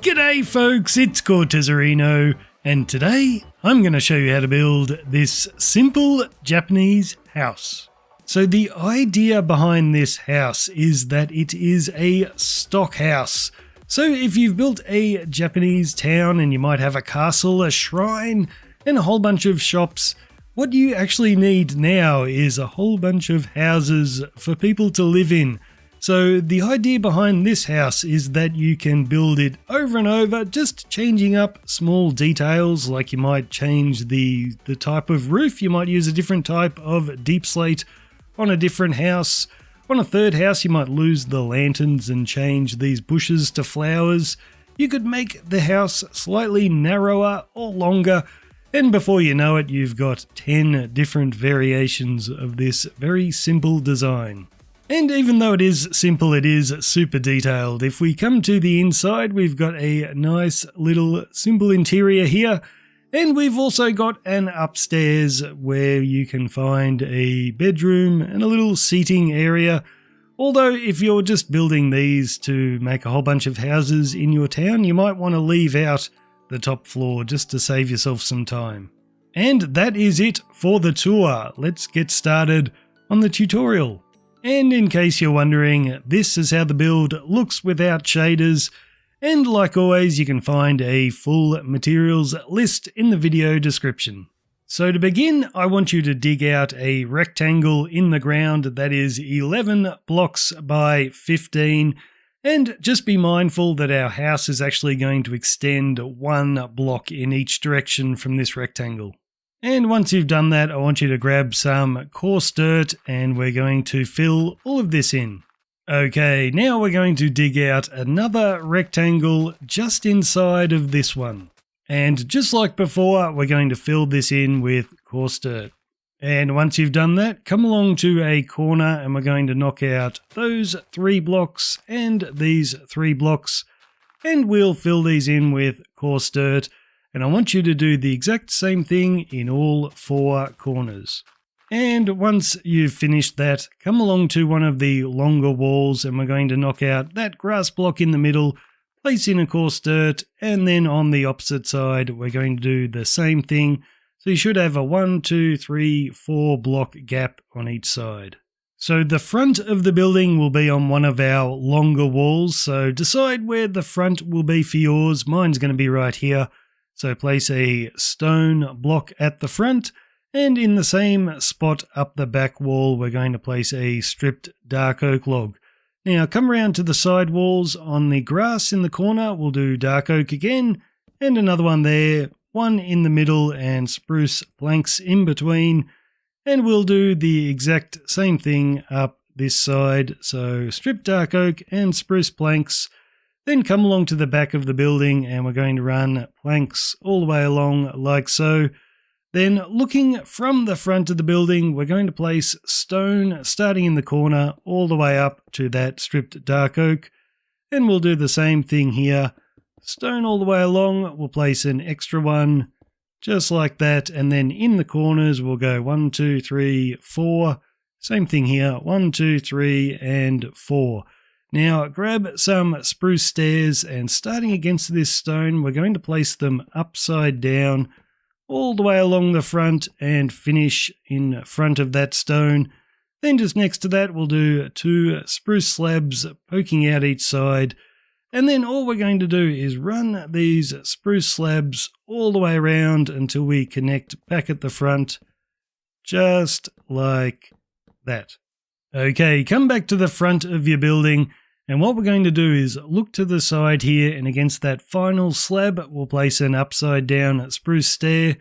G'day folks, it's Cortezerino, and today I'm going to show you how to build this simple Japanese house. So the idea behind this house is that it is a stock house. So if you've built a Japanese town and you might have a castle, a shrine, and a whole bunch of shops, what you actually need now is a whole bunch of houses for people to live in. So the idea behind this house is that you can build it over and over, just changing up small details, like you might change the type of roof. You might use a different type of deep slate on a different house. On a third house, you might lose the lanterns and change these bushes to flowers. You could make the house slightly narrower or longer, and before you know it, you've got 10 different variations of this very simple design. And even though it is simple, it is super detailed. If we come to the inside, we've got a nice little simple interior here. And we've also got an upstairs where you can find a bedroom and a little seating area. Although if you're just building these to make a whole bunch of houses in your town, you might want to leave out the top floor just to save yourself some time. And that is it for the tour. Let's get started on the tutorial. And in case you're wondering, this is how the build looks without shaders, and like always you can find a full materials list in the video description. So to begin, I want you to dig out a rectangle in the ground that is 11 blocks by 15, and just be mindful that our house is actually going to extend 1 block in each direction from this rectangle. And once you've done that, I want you to grab some coarse dirt and we're going to fill all of this in. Okay, now we're going to dig out another rectangle just inside of this one. And just like before, we're going to fill this in with coarse dirt. And once you've done that, come along to a corner and we're going to knock out those 3 blocks and these 3 blocks. And we'll fill these in with coarse dirt. And I want you to do the exact same thing in all 4 corners. And once you've finished that, come along to one of the longer walls and we're going to knock out that grass block in the middle, place in a coarse dirt, and then on the opposite side we're going to do the same thing. So you should have a 1, 2, 3, 4 block gap on each side. So the front of the building will be on one of our longer walls, so decide where the front will be for yours. Mine's going to be right here. So place a stone block at the front, and in the same spot up the back wall, we're going to place a stripped dark oak log. Now come around to the side walls. On the grass in the corner, we'll do dark oak again, and another one there, one in the middle, and spruce planks in between. And we'll do the exact same thing up this side. So stripped dark oak and spruce planks. Then come along to the back of the building and we're going to run planks all the way along like so. Then looking from the front of the building, we're going to place stone starting in the corner all the way up to that stripped dark oak. And we'll do the same thing here. Stone all the way along, we'll place an extra one just like that. And then in the corners, we'll go 1, 2, 3, 4. Same thing here, 1, 2, 3, and 4. Now grab some spruce stairs and starting against this stone, we're going to place them upside down all the way along the front and finish in front of that stone. Then just next to that, we'll do 2 spruce slabs poking out each side. And then all we're going to do is run these spruce slabs all the way around until we connect back at the front, just like that. Okay, come back to the front of your building, and what we're going to do is look to the side here, and against that final slab, we'll place an upside down spruce stair,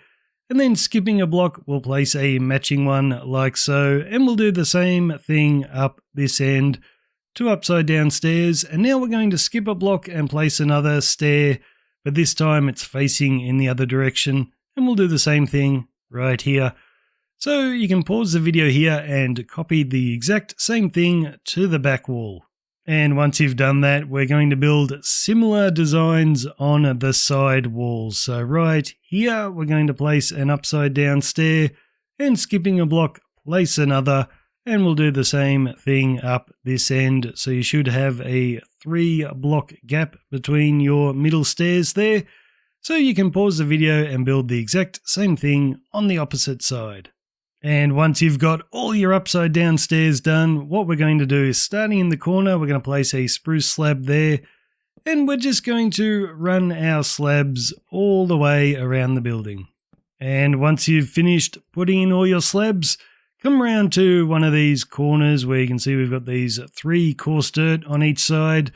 and then skipping a block, we'll place a matching one like so, and we'll do the same thing up this end, 2 upside down stairs, and now we're going to skip a block and place another stair, but this time it's facing in the other direction, and we'll do the same thing right here. So you can pause the video here and copy the exact same thing to the back wall. And once you've done that, we're going to build similar designs on the side walls. So right here, we're going to place an upside down stair, and skipping a block, place another, and we'll do the same thing up this end. So you should have a 3-block gap between your middle stairs there. So you can pause the video and build the exact same thing on the opposite side. And once you've got all your upside down stairs done, what we're going to do is, starting in the corner, we're going to place a spruce slab there, and we're just going to run our slabs all the way around the building. And once you've finished putting in all your slabs, come around to one of these corners where you can see we've got these 3 coarse dirt on each side.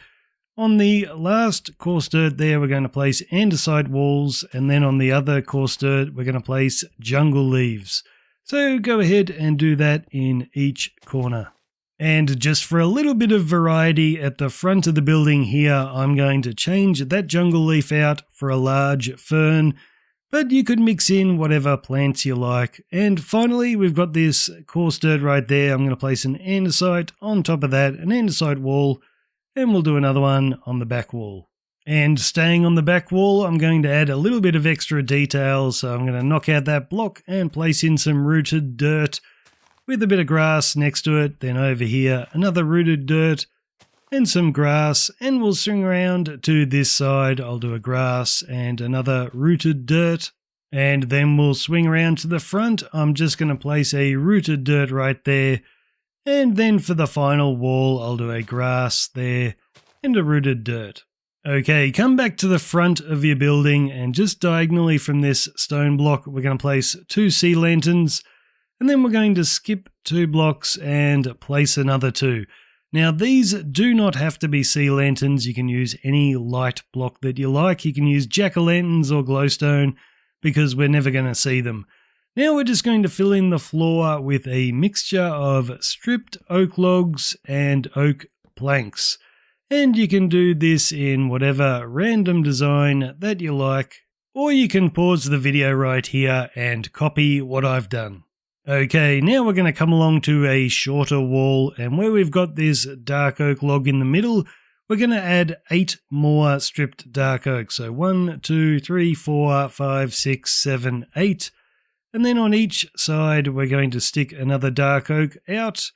On the last coarse dirt there, we're going to place andesite walls, and then on the other coarse dirt, we're going to place jungle leaves. So go ahead and do that in each corner. And just for a little bit of variety at the front of the building here, I'm going to change that jungle leaf out for a large fern, but you could mix in whatever plants you like. And finally, we've got this coarse dirt right there. I'm going to place an andesite on top of that, an andesite wall, and we'll do another one on the back wall. And staying on the back wall, I'm going to add a little bit of extra detail. So I'm going to knock out that block and place in some rooted dirt with a bit of grass next to it. Then over here, another rooted dirt and some grass. And we'll swing around to this side. I'll do a grass and another rooted dirt. And then we'll swing around to the front. I'm just going to place a rooted dirt right there. And then for the final wall, I'll do a grass there and a rooted dirt. Okay, come back to the front of your building, and just diagonally from this stone block, we're going to place 2 sea lanterns, and then we're going to skip 2 blocks and place another 2. Now, these do not have to be sea lanterns. You can use any light block that you like. You can use jack-o'-lanterns or glowstone, because we're never going to see them. Now we're just going to fill in the floor with a mixture of stripped oak logs and oak planks. And you can do this in whatever random design that you like, or you can pause the video right here and copy what I've done. Okay, now we're going to come along to a shorter wall, and where we've got this dark oak log in the middle, we're going to add 8 more stripped dark oak. So 1, 2, 3, 4, 5, 6, 7, 8. And then on each side, we're going to stick another dark oak out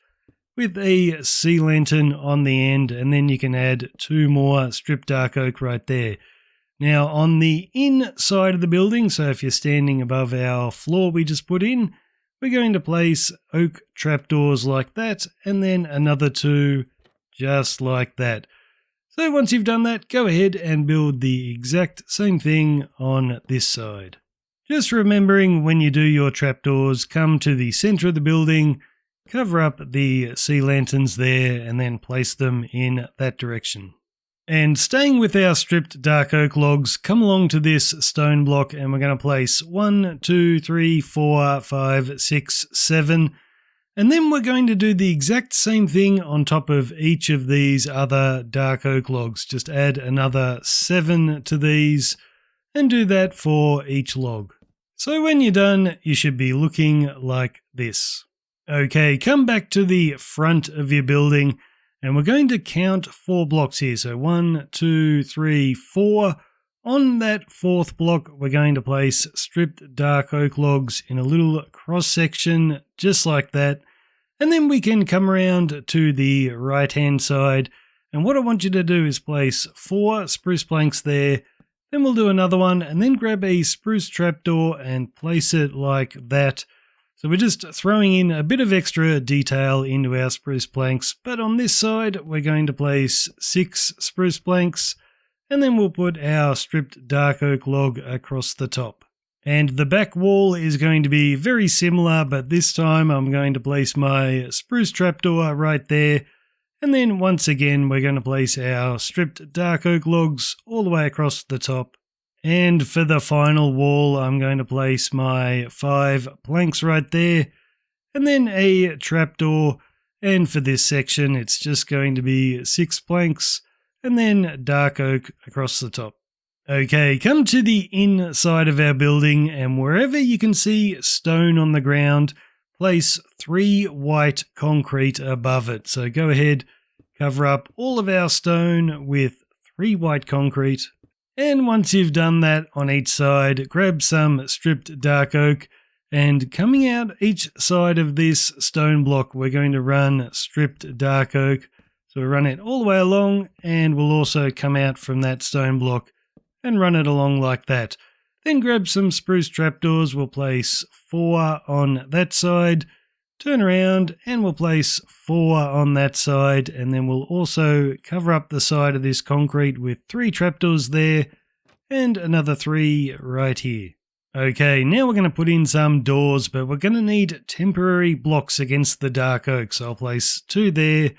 with a sea lantern on the end, and then you can add 2 more stripped dark oak right there. Now on the inside of the building, so if you're standing above our floor we just put in, we're going to place oak trapdoors like that, and then another 2 just like that. So once you've done that, go ahead and build the exact same thing on this side. Just remembering, when you do your trapdoors, come to the center of the building, cover up the sea lanterns there, and then place them in that direction. And staying with our stripped dark oak logs, come along to this stone block, and we're going to place 1, 2, 3, 4, 5, 6, 7. And then we're going to do the exact same thing on top of each of these other dark oak logs. Just add another 7 to these, and do that for each log. So when you're done, you should be looking like this. Okay, come back to the front of your building, and we're going to count 4 blocks here. So 1, 2, 3, 4. On that 4th block, we're going to place stripped dark oak logs in a little cross section, just like that. And then we can come around to the right-hand side. And what I want you to do is place 4 spruce planks there. Then we'll do another one, and then grab a spruce trapdoor and place it like that. So we're just throwing in a bit of extra detail into our spruce planks, but on this side we're going to place 6 spruce planks, and then we'll put our stripped dark oak log across the top. And the back wall is going to be very similar, but this time I'm going to place my spruce trapdoor right there, and then once again we're going to place our stripped dark oak logs all the way across the top. And for the final wall, I'm going to place my 5 planks right there, and then a trapdoor. And for this section, it's just going to be 6 planks, and then dark oak across the top. Okay, come to the inside of our building, and wherever you can see stone on the ground, place 3 white concrete above it. So go ahead, cover up all of our stone with 3 white concrete. And once you've done that on each side, grab some stripped dark oak, and coming out each side of this stone block, we're going to run stripped dark oak. So we'll run it all the way along, and we'll also come out from that stone block and run it along like that. Then grab some spruce trapdoors, we'll place 4 on that side, turn around and we'll place 4 on that side, and then we'll also cover up the side of this concrete with 3 trapdoors there and another 3 right here. Okay, now we're going to put in some doors, but we're going to need temporary blocks against the dark oak. So I'll place 2 there,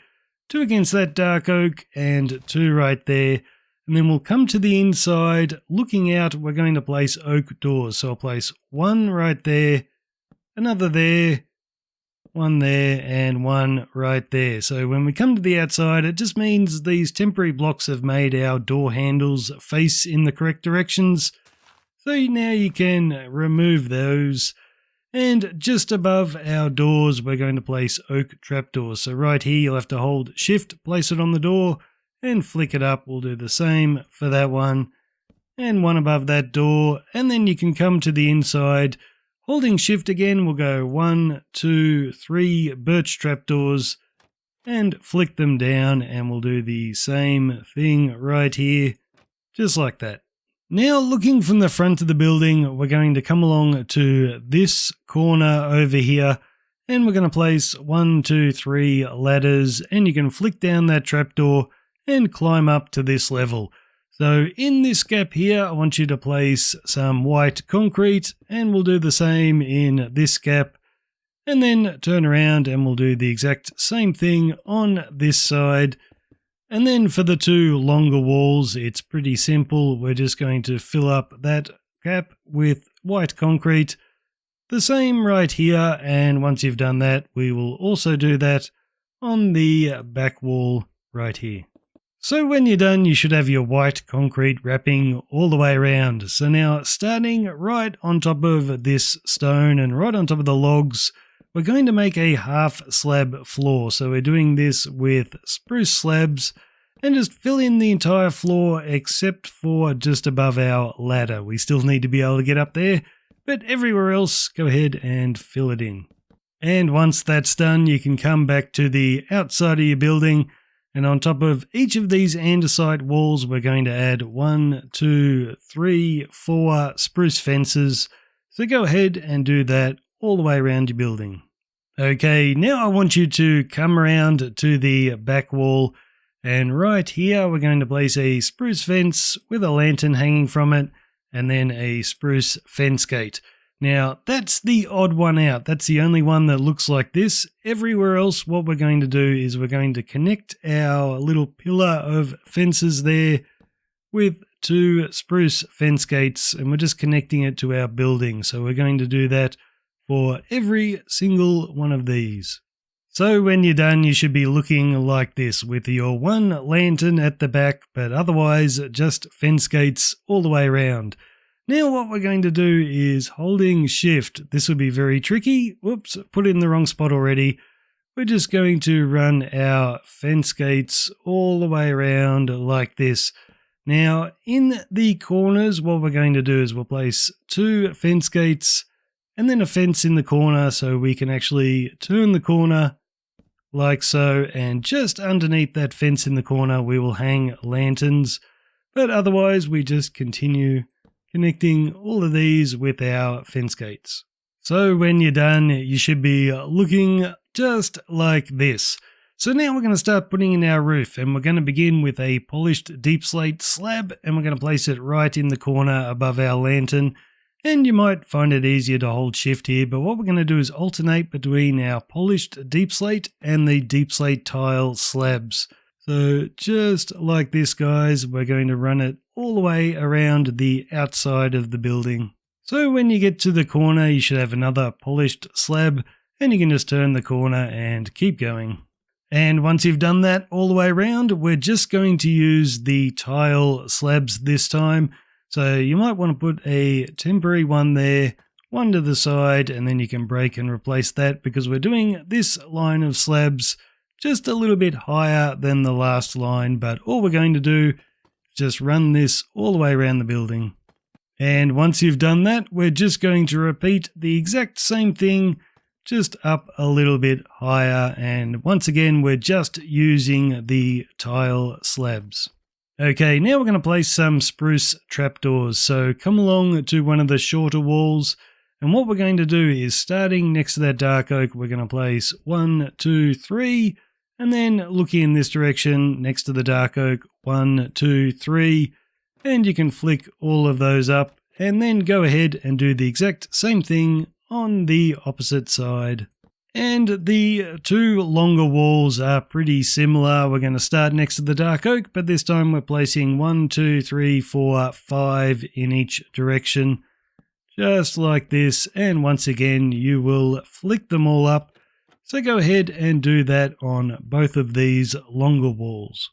2 against that dark oak, and 2 right there. And then we'll come to the inside, looking out, we're going to place oak doors. So I'll place 1 right there, another there, 1 there, and 1 right there. So when we come to the outside, it just means these temporary blocks have made our door handles face in the correct directions. So now you can remove those. And just above our doors, we're going to place oak trapdoors. So right here, you'll have to hold shift, place it on the door, and flick it up. We'll do the same for that one. And 1 above that door. And then you can come to the inside. Holding shift again, we'll go 1, 2, 3 birch trapdoors and flick them down. And we'll do the same thing right here, just like that. Now, looking from the front of the building, we're going to come along to this corner over here, and we're going to place 1, 2, 3 ladders, and you can flick down that trapdoor and climb up to this level. So in this gap here, I want you to place some white concrete, and we'll do the same in this gap, and then turn around and we'll do the exact same thing on this side. And then for the 2 longer walls, it's pretty simple. We're just going to fill up that gap with white concrete. The same right here, and once you've done that, we will also do that on the back wall right here. So when you're done, you should have your white concrete wrapping all the way around. So now, starting right on top of this stone and right on top of the logs, we're going to make a half slab floor. So we're doing this with spruce slabs, and just fill in the entire floor except for just above our ladder. We still need to be able to get up there, but everywhere else, go ahead and fill it in. And once that's done, you can come back to the outside of your building, and on top of each of these andesite walls, we're going to add 1, 2, 3, 4 spruce fences. So go ahead and do that all the way around your building. Okay, now I want you to come around to the back wall, and right here we're going to place a spruce fence with a lantern hanging from it, and then a spruce fence gate. Now that's the odd one out. That's the only one that looks like this. Everywhere else, what we're going to do is we're going to connect our little pillar of fences there with 2 spruce fence gates, and we're just connecting it to our building. So we're going to do that for every single one of these. So when you're done, you should be looking like this with your 1 lantern at the back, but otherwise just fence gates all the way around. Now what we're going to do is holding shift. This will be very tricky. Whoops, put it in the wrong spot already. We're just going to run our fence gates all the way around like this. Now in the corners, what we're going to do is we'll place 2 fence gates and then a fence in the corner so we can actually turn the corner like so, and just underneath that fence in the corner we will hang lanterns, but otherwise we just continue connecting all of these with our fence gates. So when you're done, you should be looking just like this. So now we're going to start putting in our roof, and we're going to begin with a polished deep slate slab, and we're going to place it right in the corner above our lantern. And you might find it easier to hold shift here, but what we're going to do is alternate between our polished deep slate and the deep slate tile slabs. So just like this, guys, we're going to run it all the way around the outside of the building. So when you get to the corner, you should have another polished slab, and you can just turn the corner and keep going. And once you've done that all the way around, we're just going to use the tile slabs this time. So you might want to put a temporary one there, one to the side, and then you can break and replace that, because we're doing this line of slabs just a little bit higher than the last line, but all we're going to do is just run this all the way around the building. And once you've done that, we're just going to repeat the exact same thing, just up a little bit higher. And once again, we're just using the tile slabs. Okay, now we're going to place some spruce trapdoors. So come along to one of the shorter walls. And what we're going to do is, starting next to that dark oak, we're going to place 1, 2, 3. And then looking in this direction, next to the dark oak, 1, 2, 3. And you can flick all of those up and then go ahead and do the exact same thing on the opposite side. And the two longer walls are pretty similar. We're going to start next to the dark oak, but this time we're placing 1, 2, 3, 4, 5 in each direction, just like this. And once again, you will flick them all up. So go ahead and do that on both of these longer walls.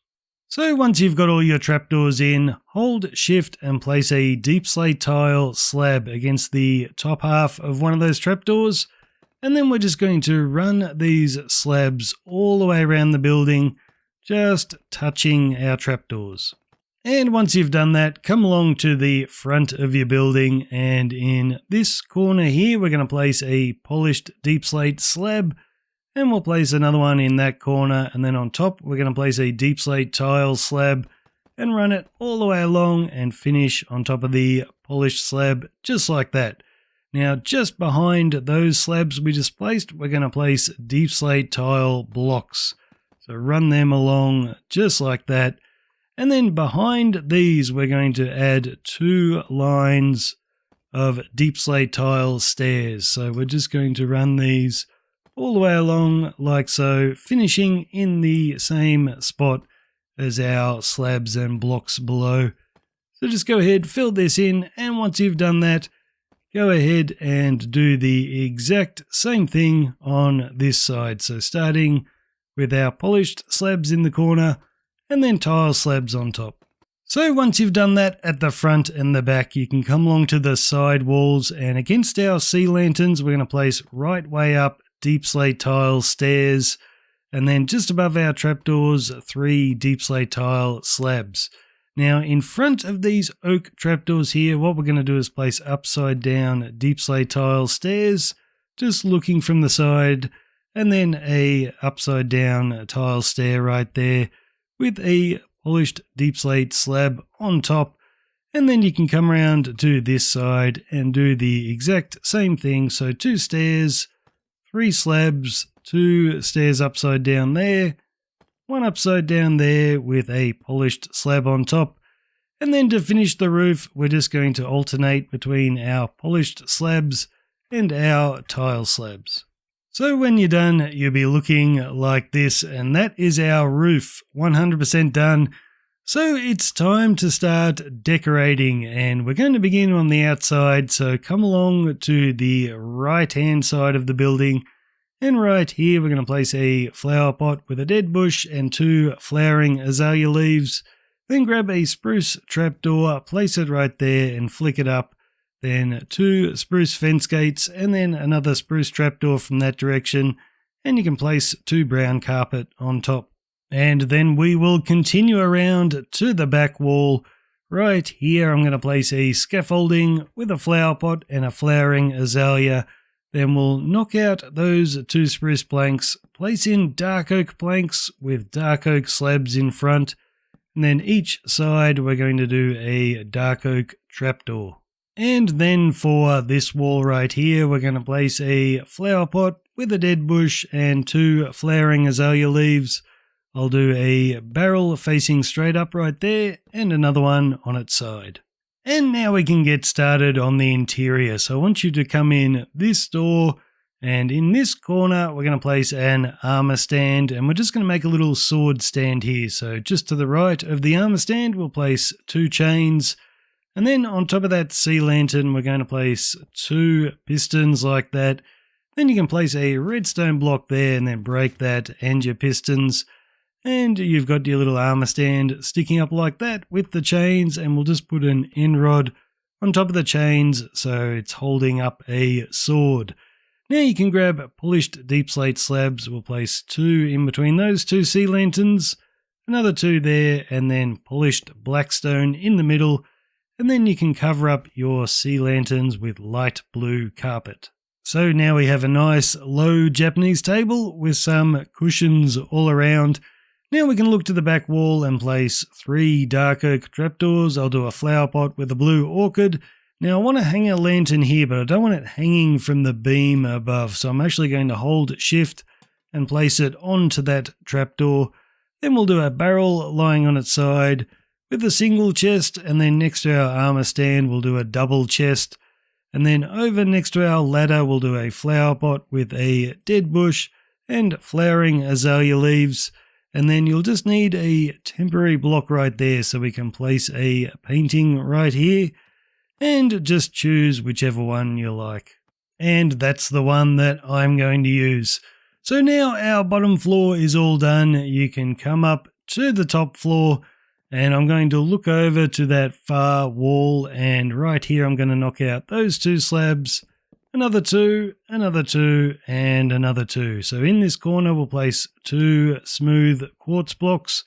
So once you've got all your trapdoors in, hold shift and place a deep slate tile slab against the top half of one of those trapdoors. And then we're just going to run these slabs all the way around the building, just touching our trapdoors. And once you've done that, come along to the front of your building, and in this corner here, we're going to place a polished deep slate slab. And we'll place another one in that corner, and then on top we're going to place a deep slate tile slab and run it all the way along and finish on top of the polished slab, just like that. Now just behind those slabs we just placed, we're going to place deep slate tile blocks. So run them along just like that. And then behind these we're going to add 2 lines of deep slate tile stairs. So we're just going to run these all the way along like so, finishing in the same spot as our slabs and blocks below. So just go ahead, fill this in, and once you've done that, go ahead and do the exact same thing on this side. So starting with our polished slabs in the corner and then tile slabs on top. So once you've done that at the front and the back, you can come along to the side walls, and against our sea lanterns we're going to place right way up deep slate tile stairs, and then just above our trapdoors 3 deep slate tile slabs. Now in front of these oak trapdoors here, what we're going to do is place upside down deep slate tile stairs, just looking from the side, and then a upside down tile stair right there with a polished deep slate slab on top. And then you can come around to this side and do the exact same thing. So 2 stairs, 3 slabs, 2 stairs upside down there, 1 upside down there with a polished slab on top. And then to finish the roof, we're just going to alternate between our polished slabs and our tile slabs. So when you're done, you'll be looking like this, and that is our roof, 100% done. So it's time to start decorating, and we're going to begin on the outside. So come along to the right hand side of the building, and right here we're going to place a flower pot with a dead bush and 2 flowering azalea leaves. Then grab a spruce trapdoor, place it right there and flick it up. Then 2 spruce fence gates, and then another spruce trapdoor from that direction, and you can place 2 brown carpet on top. And then we will continue around to the back wall. Right here I'm going to place a scaffolding with a flower pot and a flowering azalea. Then we'll knock out those 2 spruce planks, place in dark oak planks with dark oak slabs in front, and then each side we're going to do a dark oak trapdoor. And then for this wall right here, we're going to place a flower pot with a dead bush and 2 flowering azalea leaves. I'll do a barrel facing straight up right there and another one on its side. And now we can get started on the interior. So I want you to come in this door, and in this corner we're going to place an armor stand, and we're just going to make a little sword stand here. So just to the right of the armor stand we'll place 2 chains, and then on top of that sea lantern we're going to place 2 pistons like that. Then you can place a redstone block there and then break that and your pistons. And you've got your little armor stand sticking up like that with the chains, and we'll just put an end rod on top of the chains so it's holding up a sword. Now you can grab polished deep slate slabs. We'll place 2 in between those 2 sea lanterns, another 2 there, and then polished blackstone in the middle, and then you can cover up your sea lanterns with light blue carpet. So now we have a nice low Japanese table with some cushions all around. Now we can look to the back wall and place 3 dark oak trapdoors. I'll do a flower pot with a blue orchid. Now I want to hang a lantern here, but I don't want it hanging from the beam above. So I'm actually going to hold shift and place it onto that trapdoor. Then we'll do a barrel lying on its side with a single chest, and then next to our armor stand we'll do a double chest. And then over next to our ladder we'll do a flower pot with a dead bush and flowering azalea leaves. And then you'll just need a temporary block right there so we can place a painting right here. And just choose whichever one you like. And that's the one that I'm going to use. So now our bottom floor is all done. You can come up to the top floor, and I'm going to look over to that far wall, and right here I'm going to knock out those 2 slabs, another 2, another 2, and another 2. So in this corner we'll place 2 smooth quartz blocks.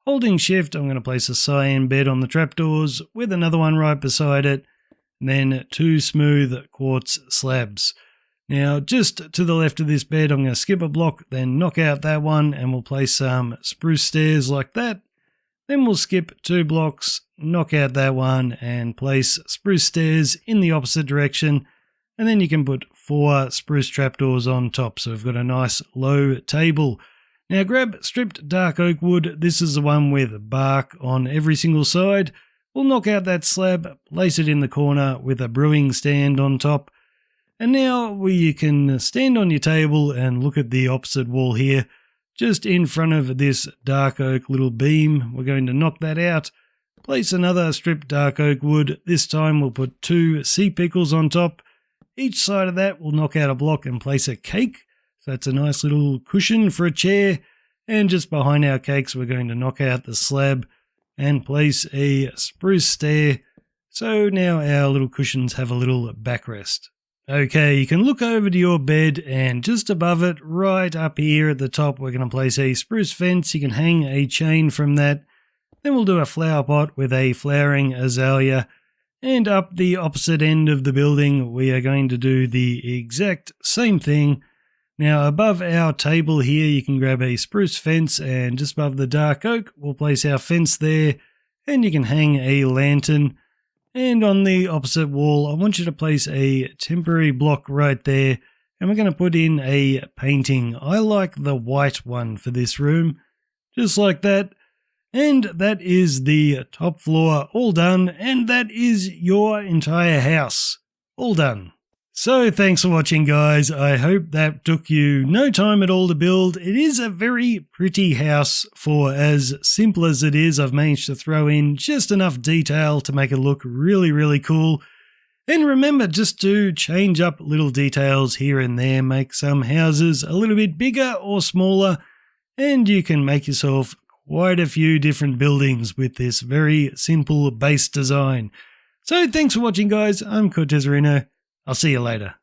Holding shift, I'm going to place a cyan bed on the trapdoors with another one right beside it. Then 2 smooth quartz slabs. Now just to the left of this bed I'm going to skip a block, then knock out that one, and we'll place some spruce stairs like that. Then we'll skip 2 blocks, knock out that one, and place spruce stairs in the opposite direction. And then you can put 4 spruce trapdoors on top, so we've got a nice low table. Now grab stripped dark oak wood. This is the one with bark on every single side. We'll knock out that slab, place it in the corner with a brewing stand on top. And now you can stand on your table and look at the opposite wall here. Just in front of this dark oak little beam, we're going to knock that out. Place another stripped dark oak wood. This time we'll put 2 sea pickles on top. Each side of that we'll knock out a block and place a cake. So that's a nice little cushion for a chair. And just behind our cakes we're going to knock out the slab and place a spruce stair. So now our little cushions have a little backrest. Okay, you can look over to your bed, and just above it, right up here at the top, we're going to place a spruce fence. You can hang a chain from that. Then we'll do a flower pot with a flowering azalea. And up the opposite end of the building, we are going to do the exact same thing. Now above our table here, you can grab a spruce fence, and just above the dark oak, we'll place our fence there, and you can hang a lantern. And on the opposite wall, I want you to place a temporary block right there, and we're going to put in a painting. I like the white one for this room, just like that. And that is the top floor all done, and that is your entire house all done. So thanks for watching, guys. I hope that took you no time at all to build. It is a very pretty house for as simple as it is. I've managed to throw in just enough detail to make it look really, really cool. And remember just to change up little details here and there, make some houses a little bit bigger or smaller, and you can make yourself quite a few different buildings with this very simple base design. So thanks for watching, guys. I'm Cortezerino. I'll see you later.